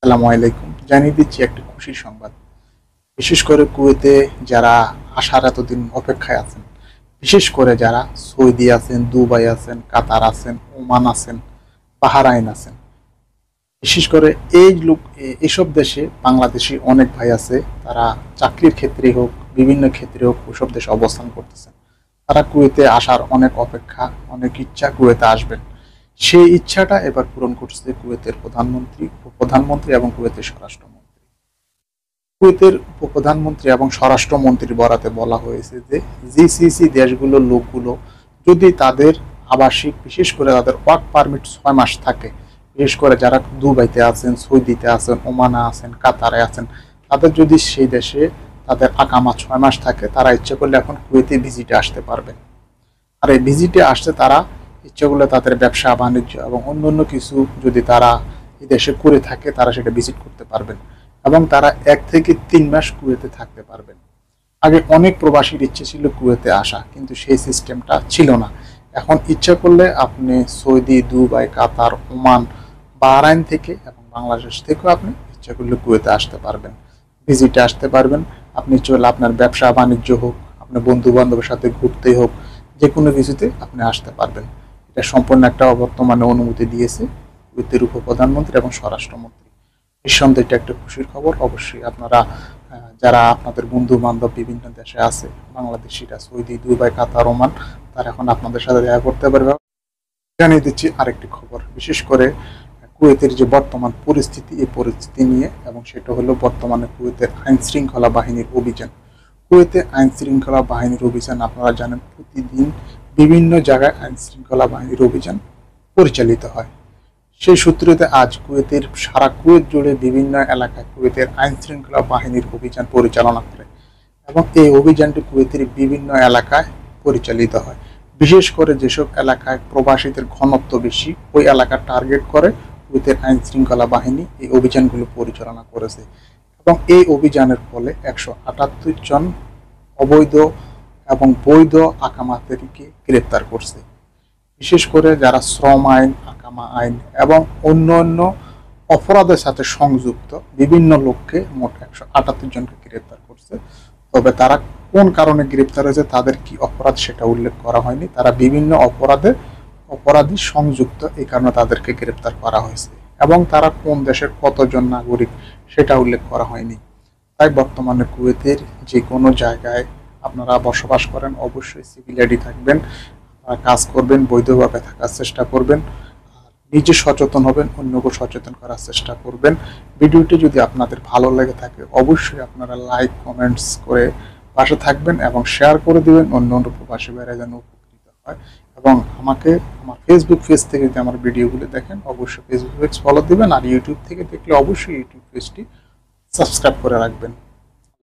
আসসালামু আলাইকুম। জানিয়ে দিচ্ছি একটি খুশির সংবাদ। বিশেষ করে কুয়েতে যারা আসার এতদিন অপেক্ষায় আছেন, বিশেষ করে যারা সৌদি আছেন, দুবাই আছেন, কাতার আছেন, ওমান আছেন, বাহরাইন আছেন। বিশেষ করে এইসব দেশে বাংলাদেশি অনেক ভাই আছে। তারা চাকরির ক্ষেত্রে হোক, বিভিন্ন ক্ষেত্রে হোক, ওইসব দেশে অবস্থান করতেছেন। তারা কুয়েতে আসার অনেক অপেক্ষা, অনেক ইচ্ছা কুয়েতে আসবেন। সেই ইচ্ছাটা এবার পূরণ করছে কুয়েতের প্রধানমন্ত্রী এবং কুয়েতের স্বরাষ্ট্রমন্ত্রী। কুয়েতের উপপ্রধানমন্ত্রী এবং স্বরাষ্ট্রমন্ত্রীর বরাতে বলা হয়েছে যে জিসিসি দেশগুলোর লোকগুলো যদি তাদের আবাসিক, বিশেষ করে তাদের ওয়ার্ক পারমিট 6 মাস থাকে, বিশেষ করে যারা দুবাইতে আছেন, সৌদিতে আছেন, ওমানে আছেন, কাতারে আছেন, তাদের যদি সেই দেশে তাদের আকামা 6 মাস থাকে, তারা ইচ্ছে করলে এখন কুয়েতে ভিজিটে আসতে পারবেন। আর এই ভিজিটে আসতে তারা ইচ্ছে করলে তাদের ব্যবসা বাণিজ্য এবং অন্যান্য কিছু যদি তারা এই দেশে করে থাকে, তারা সেটা ভিজিট করতে পারবেন এবং তারা 1 থেকে 3 মাস কুয়েতে থাকতে পারবেন। আগে অনেক প্রবাসীর ইচ্ছে ছিল কুয়েতে আসা, কিন্তু সেই সিস্টেমটা ছিল না। এখন ইচ্ছা করলে আপনি সৌদি, দুবাই, কাতার, ওমান, বাহরাইন থেকে এবং বাংলাদেশ থেকেও আপনি ইচ্ছা করলে কুয়েতে আসতে পারবেন, ভিজিটে আসতে পারবেন। আপনি চলে আপনার ব্যবসা বাণিজ্য হোক, আপনার বন্ধু বান্ধবের সাথে ঘুরতে হোক, যে কোনো কিছুতে আপনি আসতে পারবেন। এটা সম্পূর্ণ একটা বর্তমানে অনুমতি দিয়েছে কুয়েতের উপপ্রধানমন্ত্রী এবং স্বরাষ্ট্রমন্ত্রী। নিঃসন্দেহে এটা একটা খুশির খবর। অবশ্যই আপনারা যারা আপনাদের বন্ধু বান্ধব বিভিন্ন দেশে আছে, বাংলাদেশিরা সৌদি, দুবাই, কাতার, ওমান, তারা এখন আপনাদের সাথে দেখা করতে পারবে। জানিয়ে দিচ্ছি আরেকটি খবর, বিশেষ করে কুয়েতের যে বর্তমান পরিস্থিতি, এই পরিস্থিতি নিয়ে, এবং সেটা হলো বর্তমানে কুয়েতের আইন শৃঙ্খলা বাহিনীর অভিযান। কুয়েতে আইন শৃঙ্খলা বাহিনীর অভিযান আপনারা জানেন, প্রতিদিন বিভিন্ন জায়গায় আইন শৃঙ্খলা বাহিনীর অভিযান পরিচালিত হয়। সেই সূত্রতে আজ কুয়েতের সারা কুয়েত জুড়ে বিভিন্ন এলাকায় কুয়েতের আইন শৃঙ্খলা বাহিনীর অভিযান পরিচালনা করে এবং এই অভিযানটি কুয়েতের বিভিন্ন এলাকায় পরিচালিত হয়। বিশেষ করে যেসব এলাকায় প্রবাসীদের ঘনত্ব বেশি, ওই এলাকা টার্গেট করে কুয়েতের আইন শৃঙ্খলা বাহিনী এই অভিযানগুলো পরিচালনা করেছে এবং এই অভিযানের ফলে 178 জন অবৈধ এবং বৈধ আকামাদেরকে গ্রেপ্তার করছে। বিশেষ করে যারা শ্রম আইন, আকামা আইন এবং অন্যান্য অপরাধের সাথে সংযুক্ত বিভিন্ন লোককে মোট 178 জনকে গ্রেপ্তার করছে। তবে তারা কোন কারণে গ্রেপ্তার হয়েছে, তাদের কি অপরাধ সেটা উল্লেখ করা হয়নি। তারা বিভিন্ন অপরাধী সংযুক্ত, এই কারণে তাদেরকে গ্রেপ্তার করা হয়েছে এবং তারা কোন দেশের কতজন নাগরিক সেটা উল্লেখ করা হয়নি। তাই বর্তমানে কুয়েতের যে কোনো জায়গায় আপনারা বসবাস করেন, অবশ্যই সিভিল আইডি থাকবেন, কাজ করবেন, বৈধভাবে থাকার চেষ্টা করবেন, নিজে সচেতন হবেন, অন্যকে সচেতন করার চেষ্টা করবেন। ভিডিওটি যদি আপনাদের ভালো লেগে থাকে, অবশ্যই আপনারা লাইক, কমেন্টস করে পাশে থাকবেন এবং শেয়ার করে দিবেন অন্য প্রবাসী ভাইরা যেন উপকৃত হয়। এবং আমাকে আমার ফেসবুক পেজ থেকে যদি আমার ভিডিওগুলো দেখেন, অবশ্যই ফেসবুক পেজ ফলো দিবেন, আর ইউটিউব থেকে দেখলে অবশ্যই ইউটিউব পেজটি সাবস্ক্রাইব করে রাখবেন।